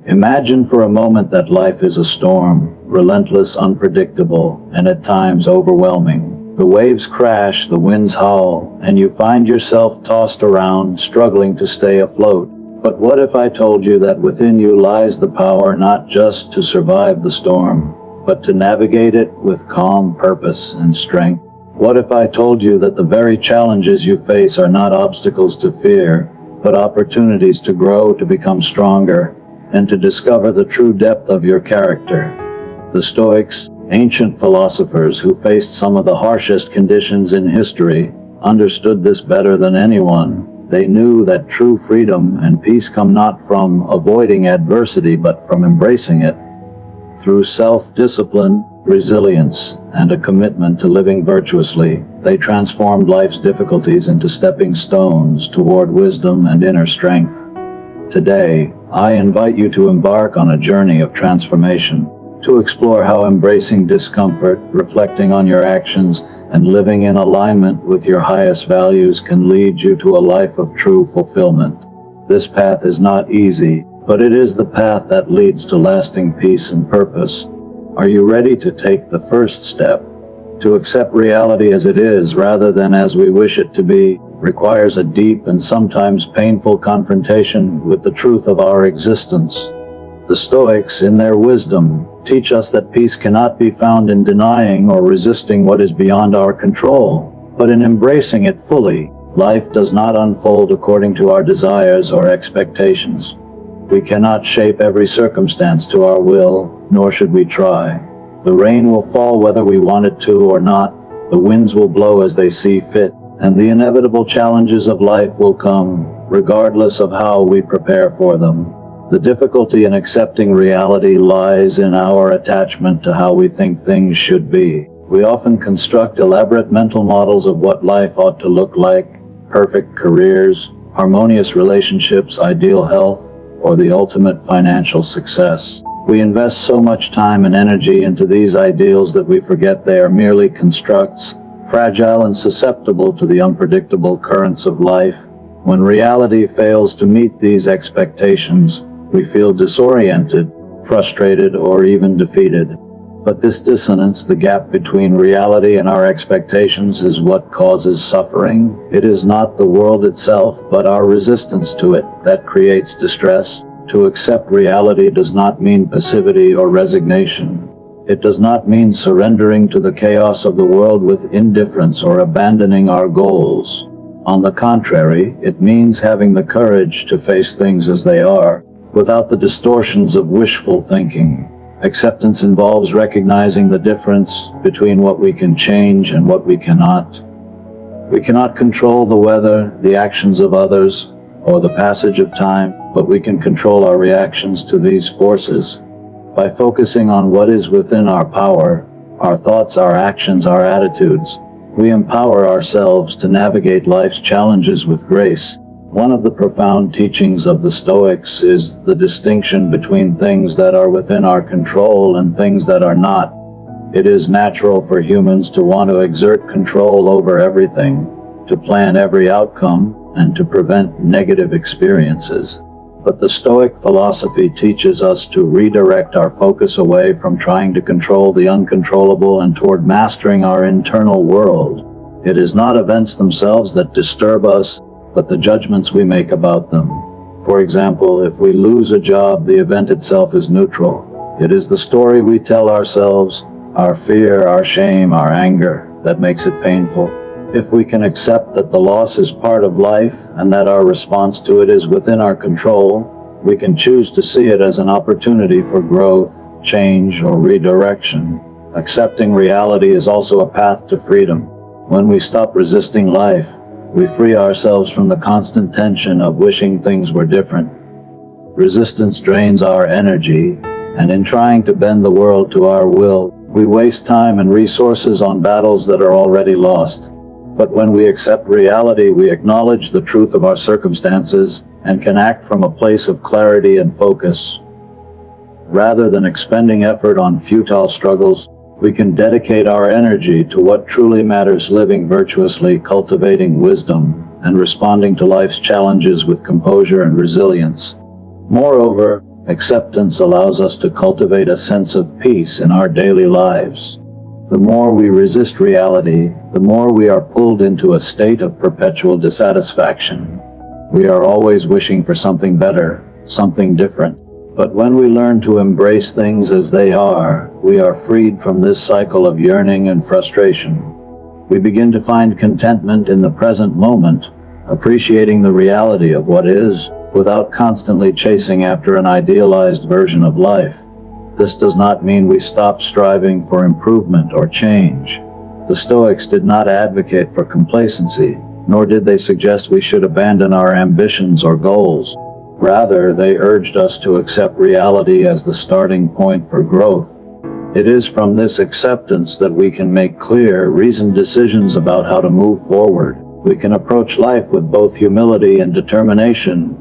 Imagine for a moment that life is a storm, relentless, unpredictable, and at times overwhelming. The waves crash, the winds howl, and you find yourself tossed around, struggling to stay afloat. But what if I told you that within you lies the power not just to survive the storm, but to navigate it with calm, purpose, and strength? What if I told you that the very challenges you face are not obstacles to fear, but opportunities to grow, to become stronger, and to discover the true depth of your character? The Stoics, ancient philosophers who faced some of the harshest conditions in history, understood this better than anyone. They knew that true freedom and peace come not from avoiding adversity but from embracing it. Through self-discipline, resilience, and a commitment to living virtuously, they transformed life's difficulties into stepping stones toward wisdom and inner strength. Today, I invite you to embark on a journey of transformation, to explore how embracing discomfort, reflecting on your actions, and living in alignment with your highest values can lead you to a life of true fulfillment. This path is not easy, but it is the path that leads to lasting peace and purpose. Are you ready to take the first step? To accept reality as it is rather than as we wish it to be requires a deep and sometimes painful confrontation with the truth of our existence. The Stoics, in their wisdom, teach us that peace cannot be found in denying or resisting what is beyond our control, but in embracing it fully. Life does not unfold according to our desires or expectations. We cannot shape every circumstance to our will, nor should we try. The rain will fall whether we want it to or not, the winds will blow as they see fit, and the inevitable challenges of life will come, regardless of how we prepare for them. The difficulty in accepting reality lies in our attachment to how we think things should be. We often construct elaborate mental models of what life ought to look like: perfect careers, harmonious relationships, ideal health, or the ultimate financial success. We invest so much time and energy into these ideals that we forget they are merely constructs, fragile and susceptible to the unpredictable currents of life. When reality fails to meet these expectations, we feel disoriented, frustrated, or even defeated. But this dissonance, the gap between reality and our expectations, is what causes suffering. It is not the world itself, but our resistance to it, that creates distress. To accept reality does not mean passivity or resignation. It does not mean surrendering to the chaos of the world with indifference or abandoning our goals. On the contrary, it means having the courage to face things as they are, without the distortions of wishful thinking. Acceptance involves recognizing the difference between what we can change and what we cannot. We cannot control the weather, the actions of others, or the passage of time, but we can control our reactions to these forces. By focusing on what is within our power, our thoughts, our actions, our attitudes, we empower ourselves to navigate life's challenges with grace. One of the profound teachings of the Stoics is the distinction between things that are within our control and things that are not. It is natural for humans to want to exert control over everything, to plan every outcome, and to prevent negative experiences. But the Stoic philosophy teaches us to redirect our focus away from trying to control the uncontrollable and toward mastering our internal world. It is not events themselves that disturb us, but the judgments we make about them. For example, if we lose a job, the event itself is neutral. It is the story we tell ourselves, our fear, our shame, our anger, that makes it painful. If we can accept that the loss is part of life and that our response to it is within our control, we can choose to see it as an opportunity for growth, change, or redirection. Accepting reality is also a path to freedom. When we stop resisting life, we free ourselves from the constant tension of wishing things were different. Resistance drains our energy, and in trying to bend the world to our will, we waste time and resources on battles that are already lost. But when we accept reality, we acknowledge the truth of our circumstances and can act from a place of clarity and focus. Rather than expending effort on futile struggles, we can dedicate our energy to what truly matters: living virtuously, cultivating wisdom, and responding to life's challenges with composure and resilience. Moreover, Acceptance allows us to cultivate a sense of peace in our daily lives. The more we resist reality, the more we are pulled into a state of perpetual dissatisfaction. We are always wishing for something better, something different. But when we learn to embrace things as they are, we are freed from this cycle of yearning and frustration. We begin to find contentment in the present moment, appreciating the reality of what is, without constantly chasing after an idealized version of life. This does not mean we stop striving for improvement or change. The Stoics did not advocate for complacency, nor did they suggest we should abandon our ambitions or goals. Rather, they urged us to accept reality as the starting point for growth. It is from this acceptance that we can make clear, reasoned decisions about how to move forward. We can approach life with both humility and determination.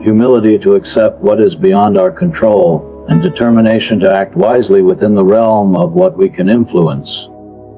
Humility to accept what is beyond our control, and determination to act wisely within the realm of what we can influence.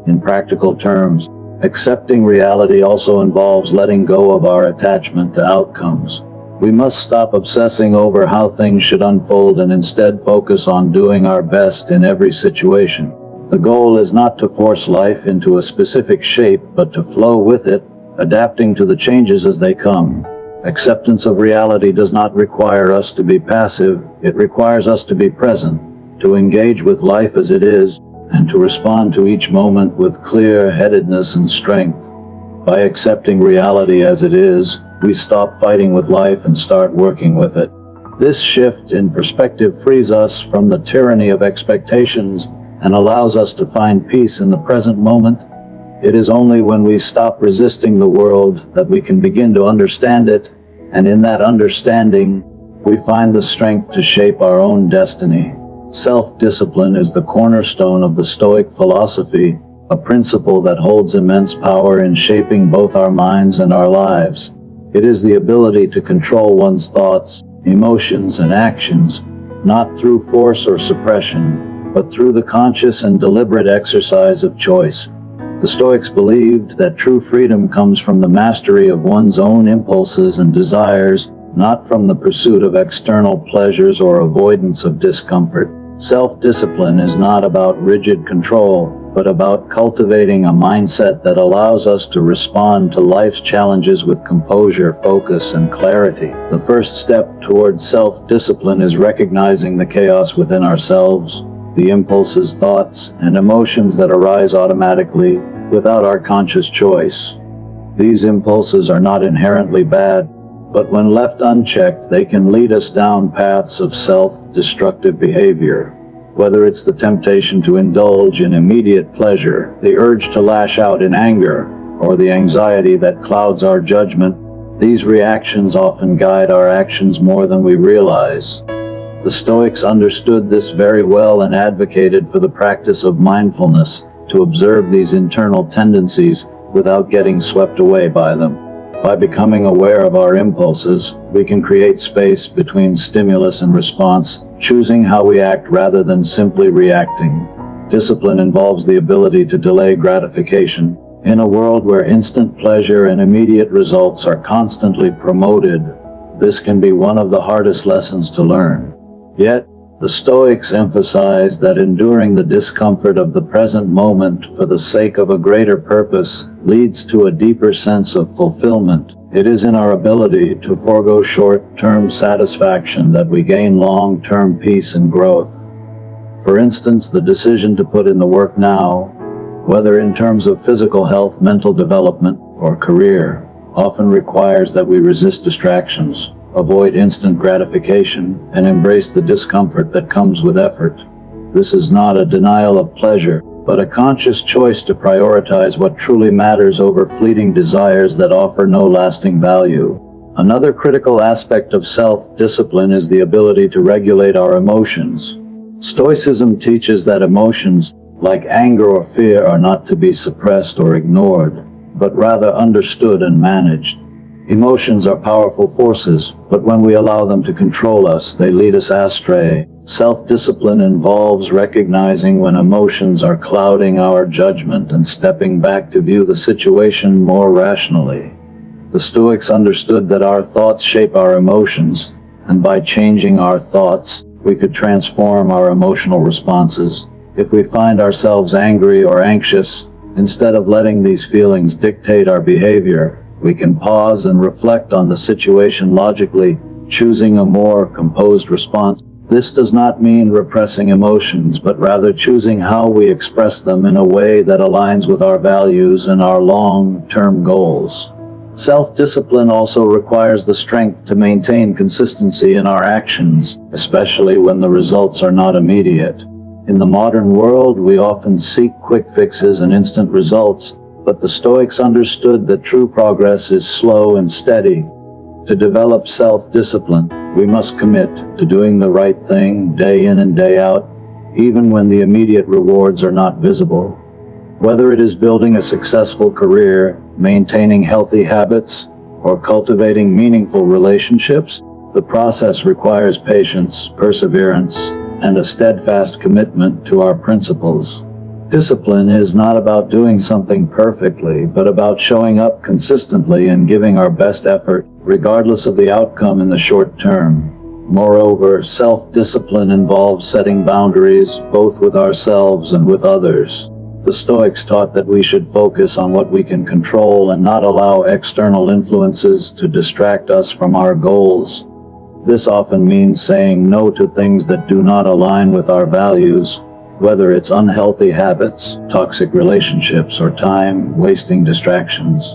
In practical terms, accepting reality also involves letting go of our attachment to outcomes. We must stop obsessing over how things should unfold and instead focus on doing our best in every situation. The goal is not to force life into a specific shape, but to flow with it, adapting to the changes as they come. Acceptance of reality does not require us to be passive, it requires us to be present, to engage with life as it is, and to respond to each moment with clear-headedness and strength. By accepting reality as it is, we stop fighting with life and start working with it. This shift in perspective frees us from the tyranny of expectations and allows us to find peace in the present moment. It is only when we stop resisting the world that we can begin to understand it, and in that understanding, we find the strength to shape our own destiny. Self-discipline is the cornerstone of the Stoic philosophy, a principle that holds immense power in shaping both our minds and our lives. It is the ability to control one's thoughts, emotions, and actions, not through force or suppression, but through the conscious and deliberate exercise of choice. The Stoics believed that true freedom comes from the mastery of one's own impulses and desires, not from the pursuit of external pleasures or avoidance of discomfort. Self-discipline is not about rigid control, but about cultivating a mindset that allows us to respond to life's challenges with composure, focus, and clarity. The first step towards self-discipline is recognizing the chaos within ourselves, the impulses, thoughts, and emotions that arise automatically, without our conscious choice. These impulses are not inherently bad, but when left unchecked, they can lead us down paths of self-destructive behavior. Whether it's the temptation to indulge in immediate pleasure, the urge to lash out in anger, or the anxiety that clouds our judgment, these reactions often guide our actions more than we realize. The Stoics understood this very well and advocated for the practice of mindfulness, to observe these internal tendencies without getting swept away by them. By becoming aware of our impulses, we can create space between stimulus and response, choosing how we act rather than simply reacting. Discipline involves the ability to delay gratification. In a world where instant pleasure and immediate results are constantly promoted, this can be one of the hardest lessons to learn. Yet, the Stoics emphasize that enduring the discomfort of the present moment for the sake of a greater purpose leads to a deeper sense of fulfillment. It is in our ability to forego short-term satisfaction that we gain long-term peace and growth. For instance, the decision to put in the work now, whether in terms of physical health, mental development, or career, often requires that we resist distractions, avoid instant gratification, and embrace the discomfort that comes with effort. This is not a denial of pleasure, but a conscious choice to prioritize what truly matters over fleeting desires that offer no lasting value. Another critical aspect of self-discipline is the ability to regulate our emotions. Stoicism teaches that emotions, like anger or fear, are not to be suppressed or ignored, but rather understood and managed. Emotions are powerful forces, but when we allow them to control us, they lead us astray. Self-discipline involves recognizing when emotions are clouding our judgment and stepping back to view the situation more rationally. The Stoics understood that our thoughts shape our emotions, and by changing our thoughts, we could transform our emotional responses. If we find ourselves angry or anxious, instead of letting these feelings dictate our behavior, we can pause and reflect on the situation logically, choosing a more composed response. This does not mean repressing emotions, but rather choosing how we express them in a way that aligns with our values and our long-term goals. Self-discipline also requires the strength to maintain consistency in our actions, especially when the results are not immediate. In the modern world, we often seek quick fixes and instant results, but the Stoics understood that true progress is slow and steady. To develop self-discipline, we must commit to doing the right thing day in and day out, even when the immediate rewards are not visible. Whether it is building a successful career, maintaining healthy habits, or cultivating meaningful relationships, the process requires patience, perseverance, and a steadfast commitment to our principles. Discipline is not about doing something perfectly, but about showing up consistently and giving our best effort, regardless of the outcome in the short term. Moreover, self-discipline involves setting boundaries, both with ourselves and with others. The Stoics taught that we should focus on what we can control and not allow external influences to distract us from our goals. This often means saying no to things that do not align with our values, whether it's unhealthy habits, toxic relationships, or time-wasting distractions.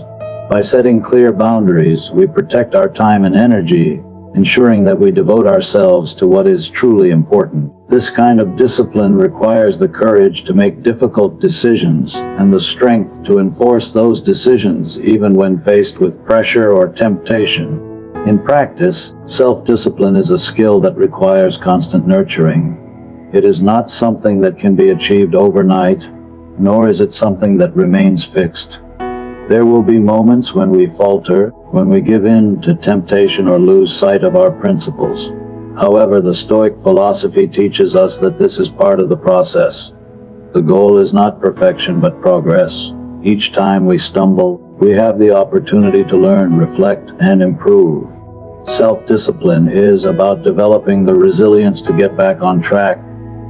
By setting clear boundaries, we protect our time and energy, ensuring that we devote ourselves to what is truly important. This kind of discipline requires the courage to make difficult decisions and the strength to enforce those decisions even when faced with pressure or temptation. In practice, self-discipline is a skill that requires constant nurturing. It is not something that can be achieved overnight, nor is it something that remains fixed. There will be moments when we falter, when we give in to temptation or lose sight of our principles. However, the Stoic philosophy teaches us that this is part of the process. The goal is not perfection but progress. Each time we stumble, we have the opportunity to learn, reflect, and improve. Self-discipline is about developing the resilience to get back on track,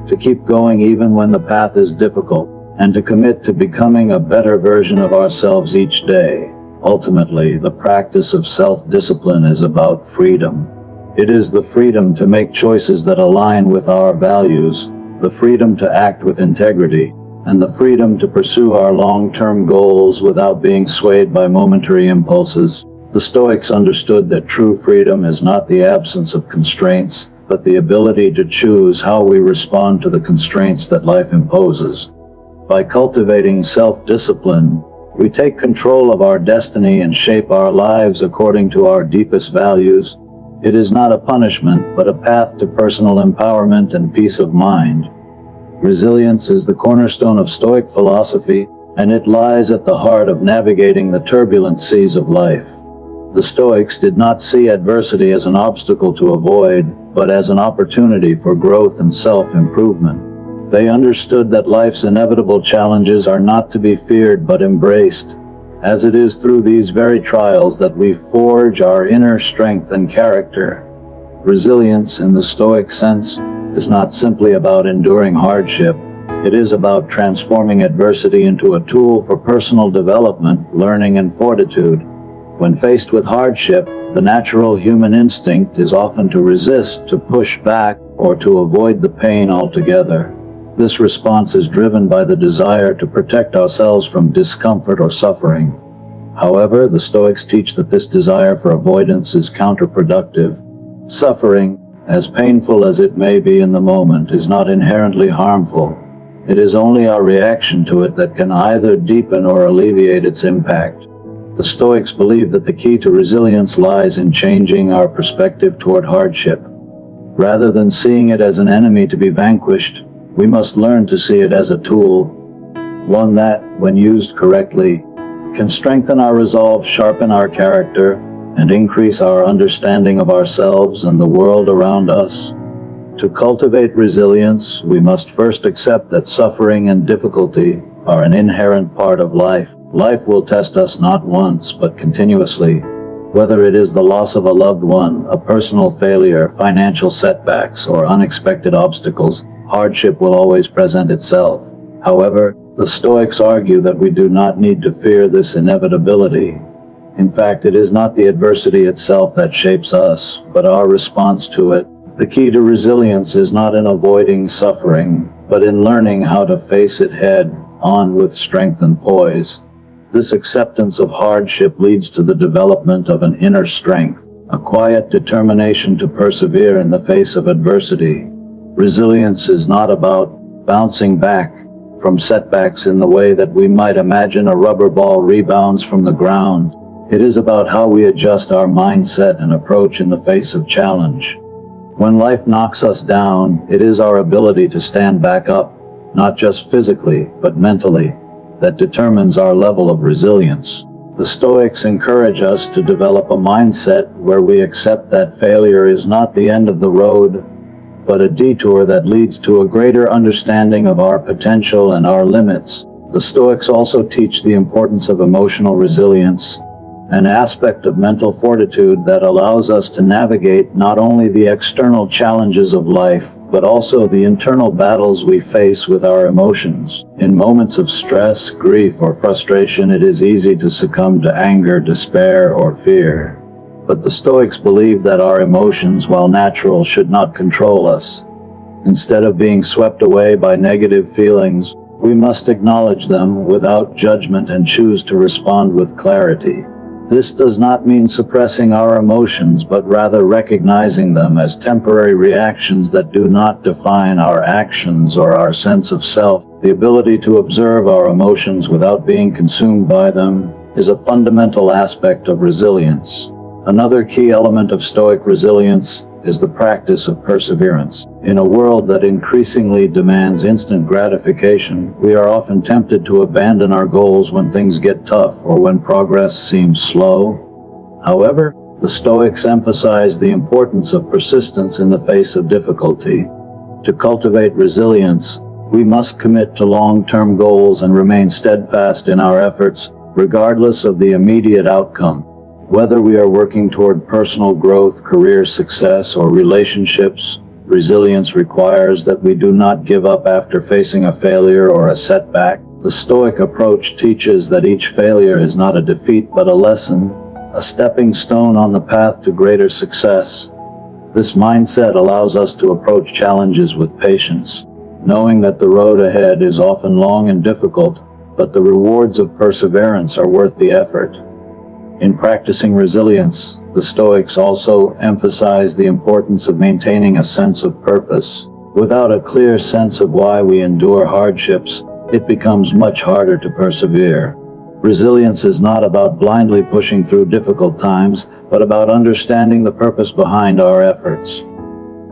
to keep going even when the path is difficult, and to commit to becoming a better version of ourselves each day. Ultimately, the practice of self-discipline is about freedom. It is the freedom to make choices that align with our values, the freedom to act with integrity, and the freedom to pursue our long-term goals without being swayed by momentary impulses. The Stoics understood that true freedom is not the absence of constraints, but the ability to choose how we respond to the constraints that life imposes. By cultivating self-discipline, we take control of our destiny and shape our lives according to our deepest values. It is not a punishment, but a path to personal empowerment and peace of mind. Resilience is the cornerstone of Stoic philosophy, and it lies at the heart of navigating the turbulent seas of life. The Stoics did not see adversity as an obstacle to avoid, but as an opportunity for growth and self-improvement. They understood that life's inevitable challenges are not to be feared but embraced, as it is through these very trials that we forge our inner strength and character. Resilience, in the Stoic sense, is not simply about enduring hardship. It is about transforming adversity into a tool for personal development, learning, and fortitude. When faced with hardship, the natural human instinct is often to resist, to push back, or to avoid the pain altogether. This response is driven by the desire to protect ourselves from discomfort or suffering. However, the Stoics teach that this desire for avoidance is counterproductive. Suffering, as painful as it may be in the moment, is not inherently harmful. It is only our reaction to it that can either deepen or alleviate its impact. The Stoics believe that the key to resilience lies in changing our perspective toward hardship. Rather than seeing it as an enemy to be vanquished, we must learn to see it as a tool, one that, when used correctly, can strengthen our resolve, sharpen our character, and increase our understanding of ourselves and the world around us. To cultivate resilience, we must first accept that suffering and difficulty are an inherent part of life. Life will test us not once, but continuously. Whether it is the loss of a loved one, a personal failure, financial setbacks, or unexpected obstacles, hardship will always present itself. However, the Stoics argue that we do not need to fear this inevitability. In fact, it is not the adversity itself that shapes us, but our response to it. The key to resilience is not in avoiding suffering, but in learning how to face it head on with strength and poise. This acceptance of hardship leads to the development of an inner strength, a quiet determination to persevere in the face of adversity. Resilience is not about bouncing back from setbacks in the way that we might imagine a rubber ball rebounds from the ground. It is about how we adjust our mindset and approach in the face of challenge. When life knocks us down, it is our ability to stand back up, not just physically, but mentally, that determines our level of resilience. The Stoics encourage us to develop a mindset where we accept that failure is not the end of the road, but a detour that leads to a greater understanding of our potential and our limits. The Stoics also teach the importance of emotional resilience, an aspect of mental fortitude that allows us to navigate not only the external challenges of life, but also the internal battles we face with our emotions. In moments of stress, grief, or frustration, it is easy to succumb to anger, despair, or fear. But the Stoics believe that our emotions, while natural, should not control us. Instead of being swept away by negative feelings, we must acknowledge them without judgment and choose to respond with clarity. This does not mean suppressing our emotions, but rather recognizing them as temporary reactions that do not define our actions or our sense of self. The ability to observe our emotions without being consumed by them is a fundamental aspect of resilience. Another key element of Stoic resilience is the practice of perseverance. In a world that increasingly demands instant gratification, we are often tempted to abandon our goals when things get tough or when progress seems slow. However, the Stoics emphasize the importance of persistence in the face of difficulty. To cultivate resilience, we must commit to long-term goals and remain steadfast in our efforts, regardless of the immediate outcome. Whether we are working toward personal growth, career success, or relationships, resilience requires that we do not give up after facing a failure or a setback. The Stoic approach teaches that each failure is not a defeat but a lesson, a stepping stone on the path to greater success. This mindset allows us to approach challenges with patience, knowing that the road ahead is often long and difficult, but the rewards of perseverance are worth the effort. In practicing resilience, the Stoics also emphasize the importance of maintaining a sense of purpose. Without a clear sense of why we endure hardships, it becomes much harder to persevere. Resilience is not about blindly pushing through difficult times, but about understanding the purpose behind our efforts.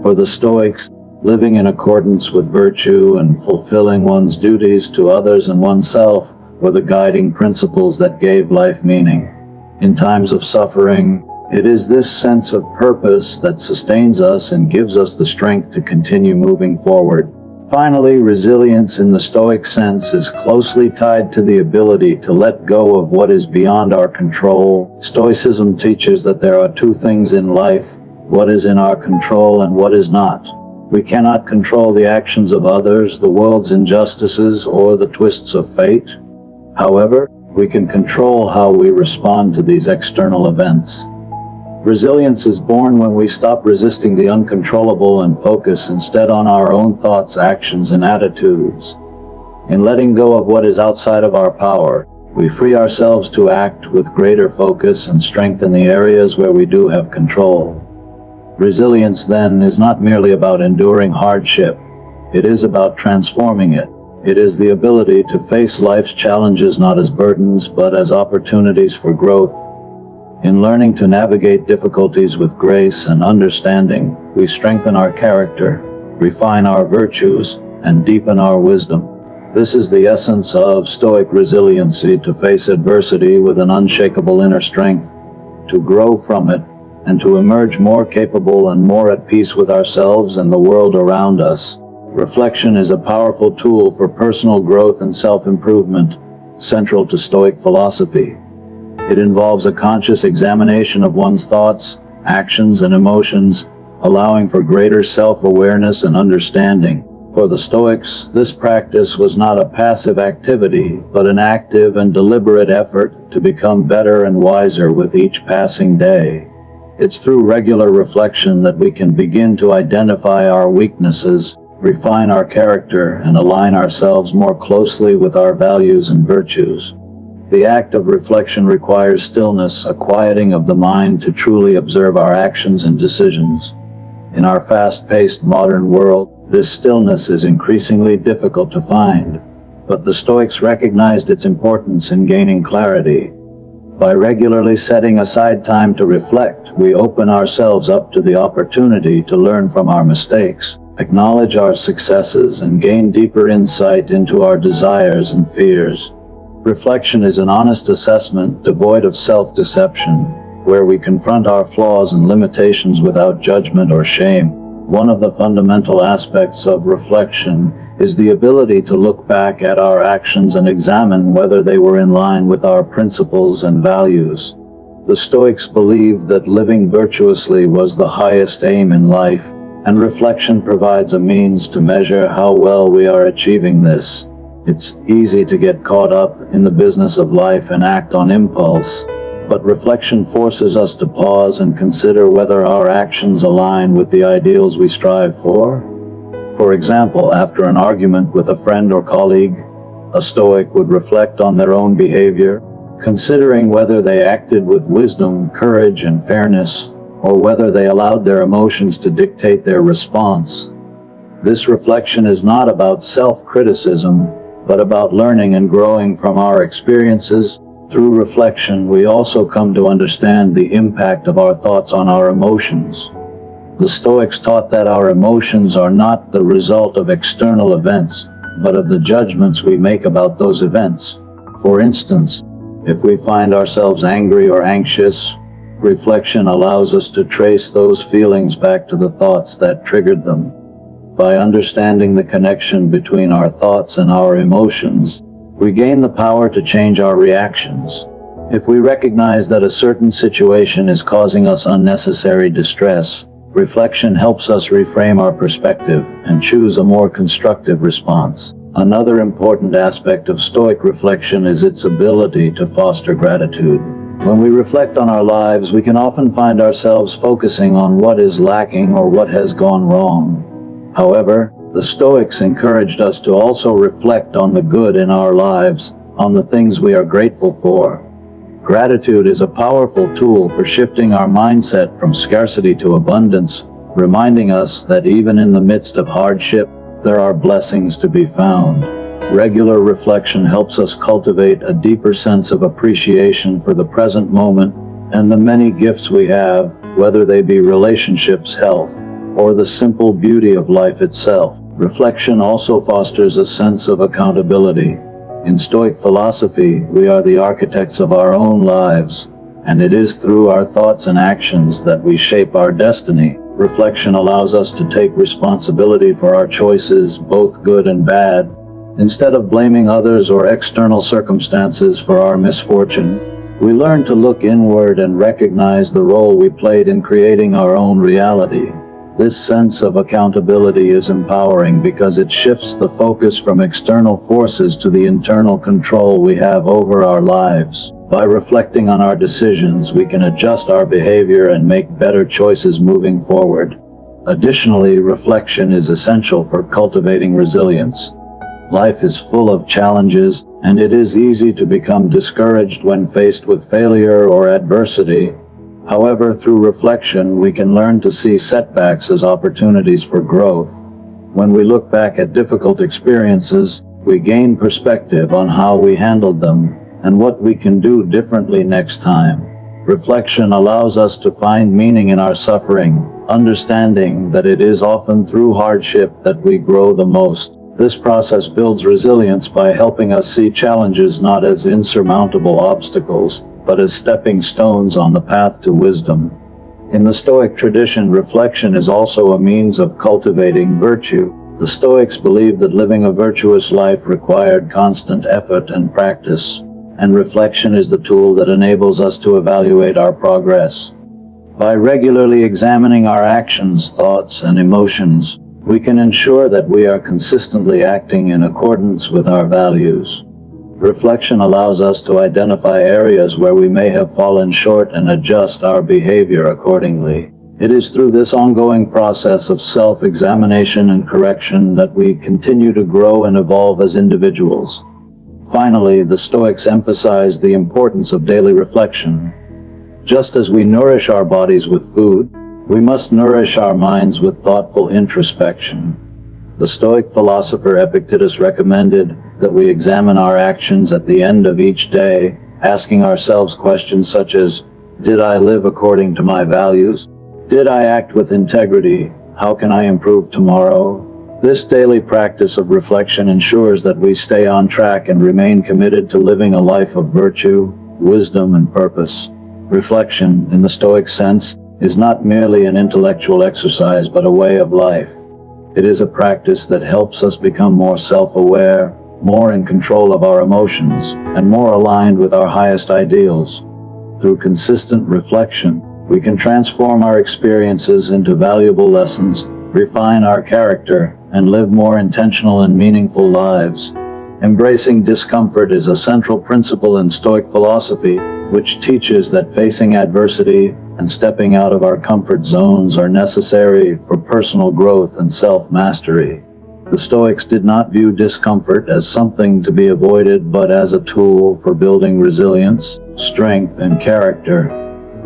For the Stoics, living in accordance with virtue and fulfilling one's duties to others and oneself were the guiding principles that gave life meaning. In times of suffering, it is this sense of purpose that sustains us and gives us the strength to continue moving forward. Finally, resilience in the Stoic sense is closely tied to the ability to let go of what is beyond our control. Stoicism teaches that there are two things in life: what is in our control and what is not. We cannot control the actions of others, the world's injustices, or the twists of fate. However, we can control how we respond to these external events. Resilience is born when we stop resisting the uncontrollable and focus instead on our own thoughts, actions, and attitudes. In letting go of what is outside of our power, we free ourselves to act with greater focus and strength in the areas where we do have control. Resilience, then, is not merely about enduring hardship. It is about transforming it. It is the ability to face life's challenges not as burdens, but as opportunities for growth. In learning to navigate difficulties with grace and understanding, we strengthen our character, refine our virtues, and deepen our wisdom. This is the essence of Stoic resiliency: to face adversity with an unshakable inner strength, to grow from it, and to emerge more capable and more at peace with ourselves and the world around us. Reflection is a powerful tool for personal growth and self-improvement, central to Stoic philosophy. It involves a conscious examination of one's thoughts, actions, and emotions, allowing for greater self-awareness and understanding. For the Stoics, this practice was not a passive activity, but an active and deliberate effort to become better and wiser with each passing day. It's through regular reflection that we can begin to identify our weaknesses, refine our character, and align ourselves more closely with our values and virtues. The act of reflection requires stillness, a quieting of the mind to truly observe our actions and decisions. In our fast-paced modern world, this stillness is increasingly difficult to find, but the Stoics recognized its importance in gaining clarity. By regularly setting aside time to reflect, we open ourselves up to the opportunity to learn from our mistakes, acknowledge our successes, and gain deeper insight into our desires and fears. Reflection is an honest assessment devoid of self-deception, where we confront our flaws and limitations without judgment or shame. One of the fundamental aspects of reflection is the ability to look back at our actions and examine whether they were in line with our principles and values. The Stoics believed that living virtuously was the highest aim in life, and reflection provides a means to measure how well we are achieving this. It's easy to get caught up in the business of life and act on impulse, but reflection forces us to pause and consider whether our actions align with the ideals we strive for. For example, after an argument with a friend or colleague, a Stoic would reflect on their own behavior, considering whether they acted with wisdom, courage, and fairness, or whether they allowed their emotions to dictate their response. This reflection is not about self-criticism, but about learning and growing from our experiences. Through reflection, we also come to understand the impact of our thoughts on our emotions. The Stoics taught that our emotions are not the result of external events, but of the judgments we make about those events. For instance, if we find ourselves angry or anxious, reflection allows us to trace those feelings back to the thoughts that triggered them. By understanding the connection between our thoughts and our emotions, we gain the power to change our reactions. If we recognize that a certain situation is causing us unnecessary distress, reflection helps us reframe our perspective and choose a more constructive response. Another important aspect of Stoic reflection is its ability to foster gratitude. When we reflect on our lives, we can often find ourselves focusing on what is lacking or what has gone wrong. However, the Stoics encouraged us to also reflect on the good in our lives, on the things we are grateful for. Gratitude is a powerful tool for shifting our mindset from scarcity to abundance, reminding us that even in the midst of hardship, there are blessings to be found. Regular reflection helps us cultivate a deeper sense of appreciation for the present moment and the many gifts we have, whether they be relationships, health, or the simple beauty of life itself. Reflection also fosters a sense of accountability. In Stoic philosophy, we are the architects of our own lives, and it is through our thoughts and actions that we shape our destiny. Reflection allows us to take responsibility for our choices, both good and bad. Instead of blaming others or external circumstances for our misfortune, we learn to look inward and recognize the role we played in creating our own reality. This sense of accountability is empowering because it shifts the focus from external forces to the internal control we have over our lives. By reflecting on our decisions, we can adjust our behavior and make better choices moving forward. Additionally, reflection is essential for cultivating resilience. Life is full of challenges, and it is easy to become discouraged when faced with failure or adversity. However, through reflection, we can learn to see setbacks as opportunities for growth. When we look back at difficult experiences, we gain perspective on how we handled them and what we can do differently next time. Reflection allows us to find meaning in our suffering, understanding that it is often through hardship that we grow the most. This process builds resilience by helping us see challenges not as insurmountable obstacles, but as stepping stones on the path to wisdom. In the Stoic tradition, reflection is also a means of cultivating virtue. The Stoics believed that living a virtuous life required constant effort and practice. and reflection is the tool that enables us to evaluate our progress. By regularly examining our actions, thoughts, and emotions, we can ensure that we are consistently acting in accordance with our values. Reflection allows us to identify areas where we may have fallen short and adjust our behavior accordingly. It is through this ongoing process of self-examination and correction that we continue to grow and evolve as individuals. Finally, the Stoics emphasize the importance of daily reflection. Just as we nourish our bodies with food, we must nourish our minds with thoughtful introspection. The Stoic philosopher Epictetus recommended that we examine our actions at the end of each day, asking ourselves questions such as, did I live according to my values? Did I act with integrity? How can I improve tomorrow? This daily practice of reflection ensures that we stay on track and remain committed to living a life of virtue, wisdom, and purpose. Reflection, in the Stoic sense, is not merely an intellectual exercise but a way of life. It is a practice that helps us become more self-aware, more in control of our emotions, and more aligned with our highest ideals. Through consistent reflection, we can transform our experiences into valuable lessons, refine our character, and live more intentional and meaningful lives. Embracing discomfort is a central principle in Stoic philosophy, which teaches that facing adversity and stepping out of our comfort zones are necessary for personal growth and self-mastery. The Stoics did not view discomfort as something to be avoided but as a tool for building resilience, strength, and character.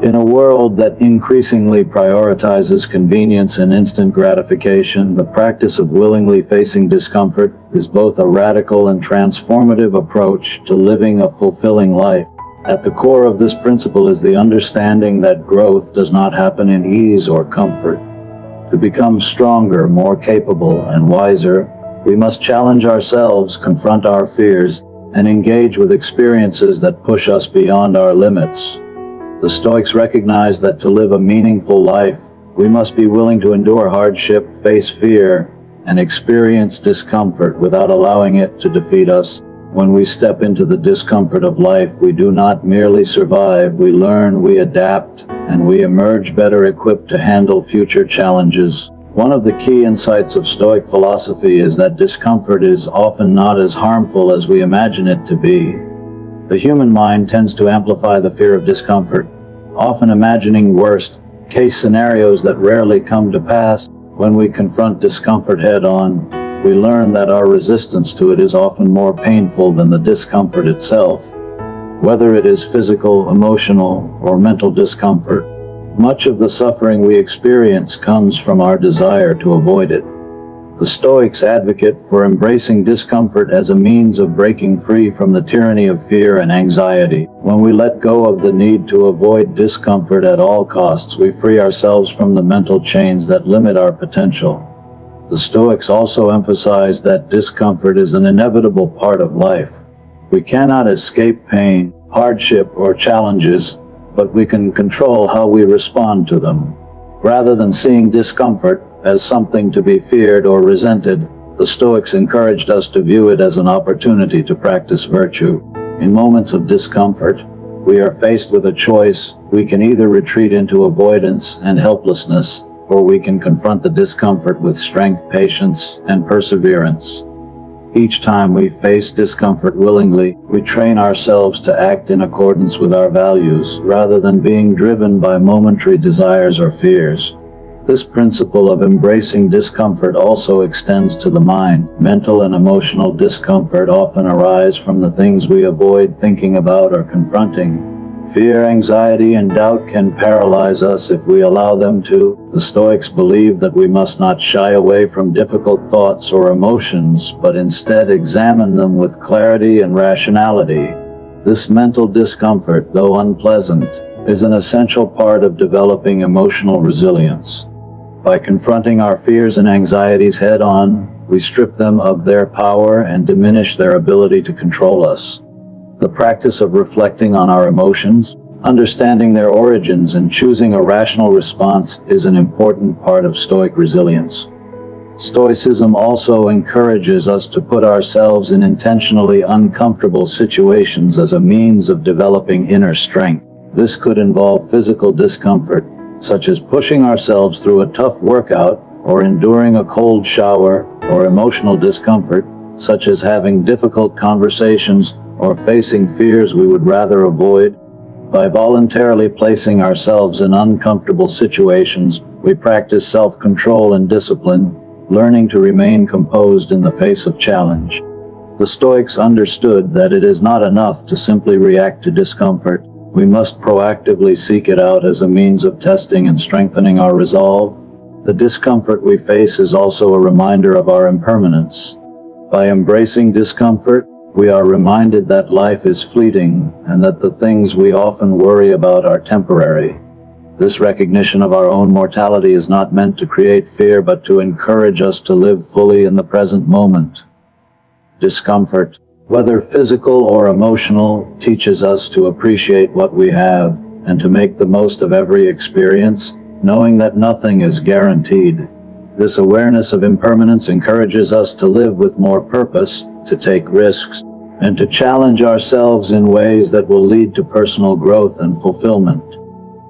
In a world that increasingly prioritizes convenience and instant gratification, the practice of willingly facing discomfort is both a radical and transformative approach to living a fulfilling life. At the core of this principle is the understanding that growth does not happen in ease or comfort. To become stronger, more capable, and wiser, we must challenge ourselves, confront our fears, and engage with experiences that push us beyond our limits. The Stoics recognize that to live a meaningful life, we must be willing to endure hardship, face fear, and experience discomfort without allowing it to defeat us. When we step into the discomfort of life, we do not merely survive, we learn, we adapt, and we emerge better equipped to handle future challenges. One of the key insights of Stoic philosophy is that discomfort is often not as harmful as we imagine it to be. The human mind tends to amplify the fear of discomfort, often imagining worst-case scenarios that rarely come to pass. When we confront discomfort head-on, we learn that our resistance to it is often more painful than the discomfort itself. Whether it is physical, emotional, or mental discomfort, much of the suffering we experience comes from our desire to avoid it. The Stoics advocate for embracing discomfort as a means of breaking free from the tyranny of fear and anxiety. When we let go of the need to avoid discomfort at all costs, we free ourselves from the mental chains that limit our potential. The Stoics also emphasize that discomfort is an inevitable part of life. We cannot escape pain, hardship, or challenges, but we can control how we respond to them. Rather than seeing discomfort as something to be feared or resented, the Stoics encouraged us to view it as an opportunity to practice virtue. In moments of discomfort, we are faced with a choice. We can either retreat into avoidance and helplessness, or we can confront the discomfort with strength, patience, and perseverance. Each time we face discomfort willingly, we train ourselves to act in accordance with our values, rather than being driven by momentary desires or fears. This principle of embracing discomfort also extends to the mind. Mental and emotional discomfort often arise from the things we avoid thinking about or confronting. Fear, anxiety, and doubt can paralyze us if we allow them to. The Stoics believe that we must not shy away from difficult thoughts or emotions, but instead examine them with clarity and rationality. This mental discomfort, though unpleasant, is an essential part of developing emotional resilience. By confronting our fears and anxieties head-on, we strip them of their power and diminish their ability to control us. The practice of reflecting on our emotions, understanding their origins, and choosing a rational response is an important part of Stoic resilience. Stoicism also encourages us to put ourselves in intentionally uncomfortable situations as a means of developing inner strength. This could involve physical discomfort, such as pushing ourselves through a tough workout or enduring a cold shower, or emotional discomfort, such as having difficult conversations or facing fears we would rather avoid. By voluntarily placing ourselves in uncomfortable situations, we practice self-control and discipline, learning to remain composed in the face of challenge. The Stoics understood that it is not enough to simply react to discomfort. We must proactively seek it out as a means of testing and strengthening our resolve. The discomfort we face is also a reminder of our impermanence. By embracing discomfort, we are reminded that life is fleeting and that the things we often worry about are temporary. This recognition of our own mortality is not meant to create fear, but to encourage us to live fully in the present moment. Discomfort, whether physical or emotional, teaches us to appreciate what we have and to make the most of every experience, knowing that nothing is guaranteed. This awareness of impermanence encourages us to live with more purpose, to take risks, and to challenge ourselves in ways that will lead to personal growth and fulfillment.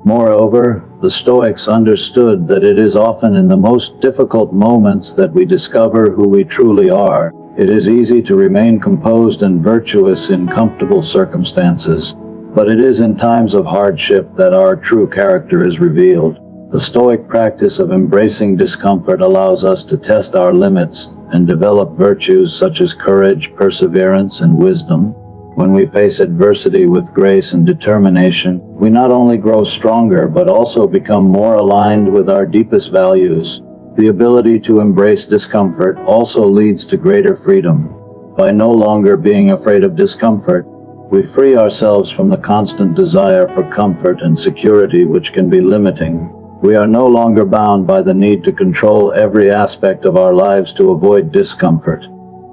Moreover, the Stoics understood that it is often in the most difficult moments that we discover who we truly are. It is easy to remain composed and virtuous in comfortable circumstances, but it is in times of hardship that our true character is revealed. The Stoic practice of embracing discomfort allows us to test our limits and develop virtues such as courage, perseverance, and wisdom. When we face adversity with grace and determination, we not only grow stronger but also become more aligned with our deepest values. The ability to embrace discomfort also leads to greater freedom. By no longer being afraid of discomfort, we free ourselves from the constant desire for comfort and security which can be limiting. We are no longer bound by the need to control every aspect of our lives to avoid discomfort.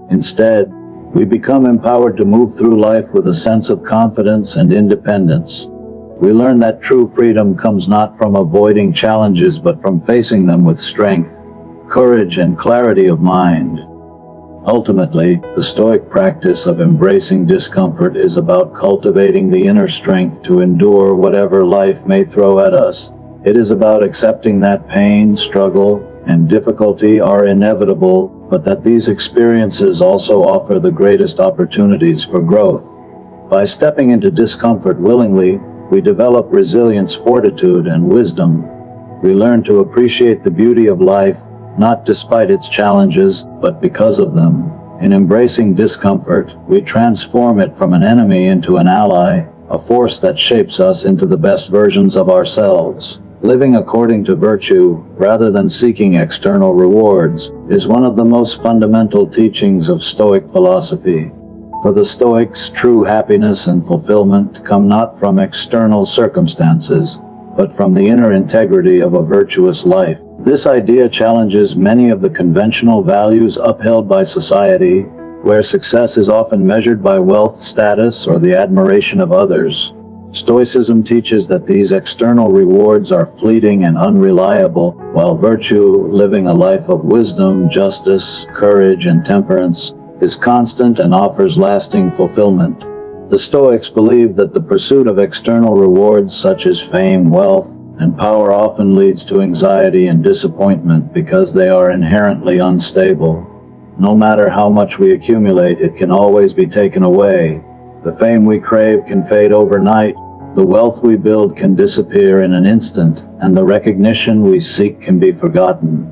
Instead, we become empowered to move through life with a sense of confidence and independence. We learn that true freedom comes not from avoiding challenges but from facing them with strength, courage, and clarity of mind. Ultimately, the Stoic practice of embracing discomfort is about cultivating the inner strength to endure whatever life may throw at us. It is about accepting that pain, struggle, and difficulty are inevitable, but that these experiences also offer the greatest opportunities for growth. By stepping into discomfort willingly, we develop resilience, fortitude, and wisdom. We learn to appreciate the beauty of life, not despite its challenges, but because of them. In embracing discomfort, we transform it from an enemy into an ally, a force that shapes us into the best versions of ourselves. Living according to virtue, rather than seeking external rewards, is one of the most fundamental teachings of Stoic philosophy. For the Stoics, true happiness and fulfillment come not from external circumstances, but from the inner integrity of a virtuous life. This idea challenges many of the conventional values upheld by society, where success is often measured by wealth, status, or the admiration of others. Stoicism teaches that these external rewards are fleeting and unreliable, while virtue, living a life of wisdom, justice, courage, and temperance, is constant and offers lasting fulfillment. The Stoics believe that the pursuit of external rewards such as fame, wealth, and power often leads to anxiety and disappointment because they are inherently unstable. No matter how much we accumulate, it can always be taken away. The fame we crave can fade overnight, the wealth we build can disappear in an instant, and the recognition we seek can be forgotten.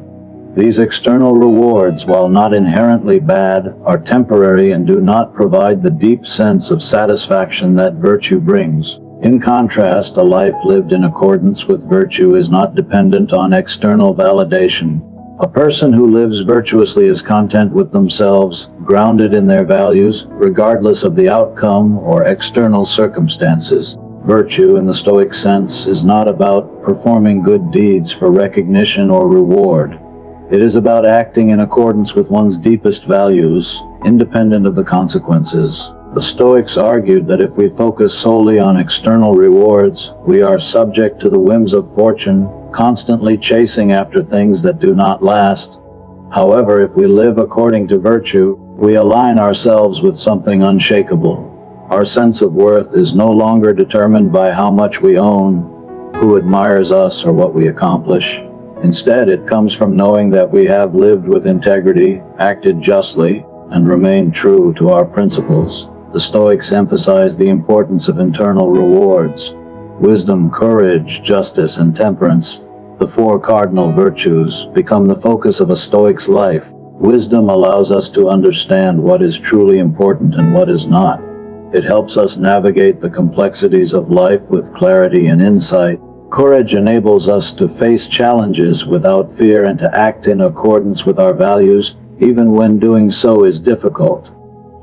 These external rewards, while not inherently bad, are temporary and do not provide the deep sense of satisfaction that virtue brings. In contrast, a life lived in accordance with virtue is not dependent on external validation. A person who lives virtuously is content with themselves, grounded in their values, regardless of the outcome or external circumstances. Virtue, in the Stoic sense, is not about performing good deeds for recognition or reward. It is about acting in accordance with one's deepest values, independent of the consequences. The Stoics argued that if we focus solely on external rewards, we are subject to the whims of fortune, constantly chasing after things that do not last. However, if we live according to virtue, we align ourselves with something unshakable. Our sense of worth is no longer determined by how much we own, who admires us, or what we accomplish. Instead, it comes from knowing that we have lived with integrity, acted justly, and remained true to our principles. The Stoics emphasize the importance of internal rewards. Wisdom, courage, justice, and temperance, the four cardinal virtues, become the focus of a Stoic's life. Wisdom allows us to understand what is truly important and what is not. It helps us navigate the complexities of life with clarity and insight. Courage enables us to face challenges without fear and to act in accordance with our values, even when doing so is difficult.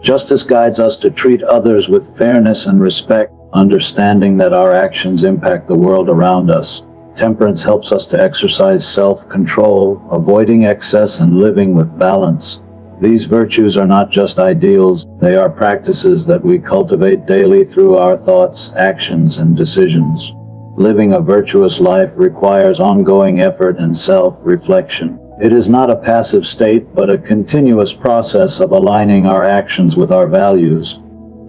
Justice guides us to treat others with fairness and respect, understanding that our actions impact the world around us. Temperance helps us to exercise self-control, avoiding excess and living with balance. These virtues are not just ideals, they are practices that we cultivate daily through our thoughts, actions, and decisions. Living a virtuous life requires ongoing effort and self-reflection. It is not a passive state, but a continuous process of aligning our actions with our values.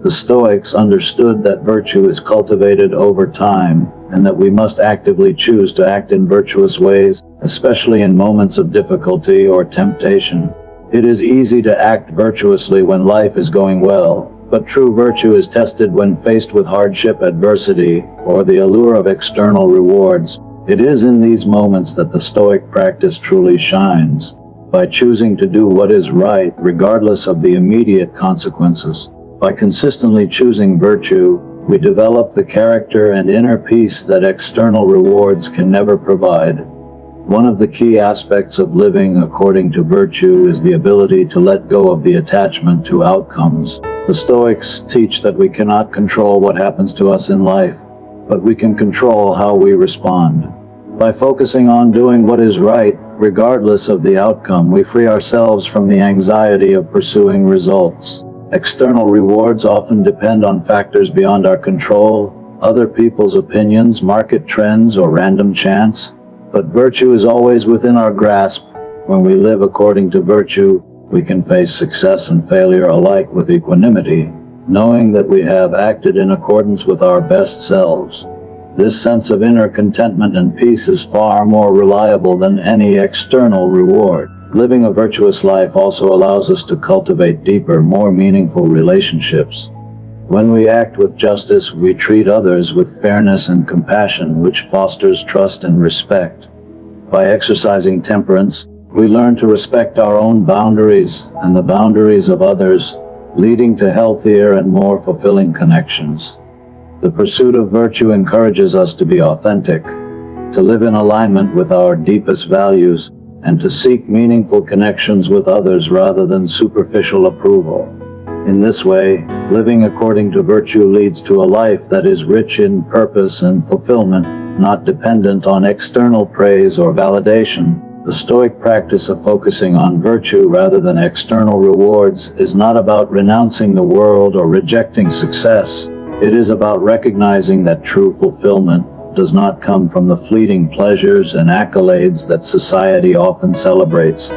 The Stoics understood that virtue is cultivated over time, and that we must actively choose to act in virtuous ways, especially in moments of difficulty or temptation. It is easy to act virtuously when life is going well, but true virtue is tested when faced with hardship, adversity, or the allure of external rewards. It is in these moments that the Stoic practice truly shines. By choosing to do what is right, regardless of the immediate consequences. By consistently choosing virtue, we develop the character and inner peace that external rewards can never provide. One of the key aspects of living according to virtue is the ability to let go of the attachment to outcomes. The Stoics teach that we cannot control what happens to us in life, but we can control how we respond. By focusing on doing what is right, regardless of the outcome, we free ourselves from the anxiety of pursuing results. External rewards often depend on factors beyond our control, other people's opinions, market trends, or random chance. But virtue is always within our grasp. When we live according to virtue, we can face success and failure alike with equanimity, knowing that we have acted in accordance with our best selves. This sense of inner contentment and peace is far more reliable than any external reward. Living a virtuous life also allows us to cultivate deeper, more meaningful relationships. When we act with justice, we treat others with fairness and compassion, which fosters trust and respect. By exercising temperance, we learn to respect our own boundaries and the boundaries of others, leading to healthier and more fulfilling connections. The pursuit of virtue encourages us to be authentic, to live in alignment with our deepest values, and to seek meaningful connections with others rather than superficial approval. In this way, living according to virtue leads to a life that is rich in purpose and fulfillment, not dependent on external praise or validation. The Stoic practice of focusing on virtue rather than external rewards is not about renouncing the world or rejecting success. It is about recognizing that true fulfillment does not come from the fleeting pleasures and accolades that society often celebrates,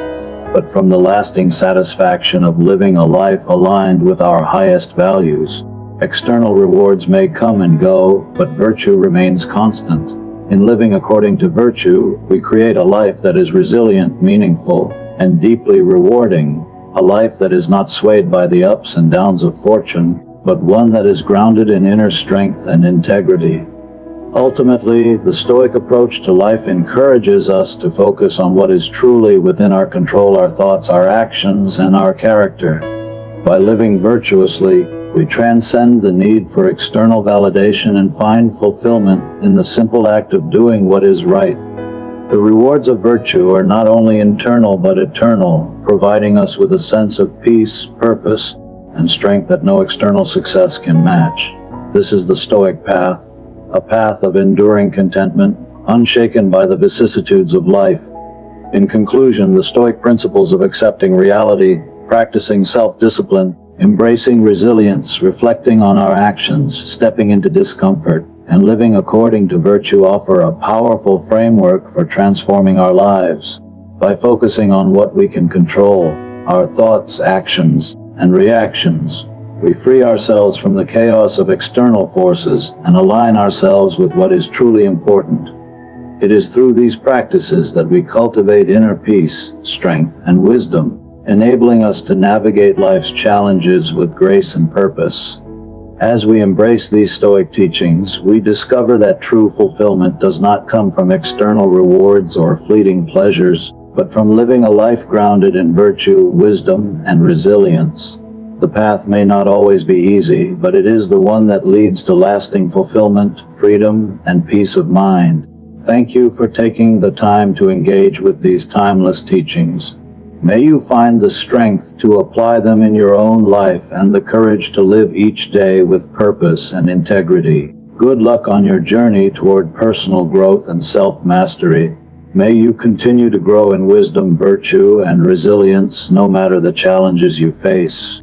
but from the lasting satisfaction of living a life aligned with our highest values. External rewards may come and go, but virtue remains constant. In living according to virtue, we create a life that is resilient, meaningful, and deeply rewarding, a life that is not swayed by the ups and downs of fortune, but one that is grounded in inner strength and integrity. Ultimately, the Stoic approach to life encourages us to focus on what is truly within our control: our thoughts, our actions, and our character. By living virtuously, we transcend the need for external validation and find fulfillment in the simple act of doing what is right. The rewards of virtue are not only internal but eternal, providing us with a sense of peace, purpose, and strength that no external success can match. This is the Stoic path, a path of enduring contentment, unshaken by the vicissitudes of life. In conclusion, the Stoic principles of accepting reality, practicing self-discipline, embracing resilience, reflecting on our actions, stepping into discomfort, and living according to virtue offer a powerful framework for transforming our lives. By focusing on what we can control, our thoughts, actions, and reactions, we free ourselves from the chaos of external forces and align ourselves with what is truly important. It is through these practices that we cultivate inner peace, strength, and wisdom, enabling us to navigate life's challenges with grace and purpose. As we embrace these Stoic teachings, we discover that true fulfillment does not come from external rewards or fleeting pleasures, but from living a life grounded in virtue, wisdom, and resilience. The path may not always be easy, but it is the one that leads to lasting fulfillment, freedom, and peace of mind. Thank you for taking the time to engage with these timeless teachings. May you find the strength to apply them in your own life and the courage to live each day with purpose and integrity. Good luck on your journey toward personal growth and self-mastery. May you continue to grow in wisdom, virtue, and resilience no matter the challenges you face.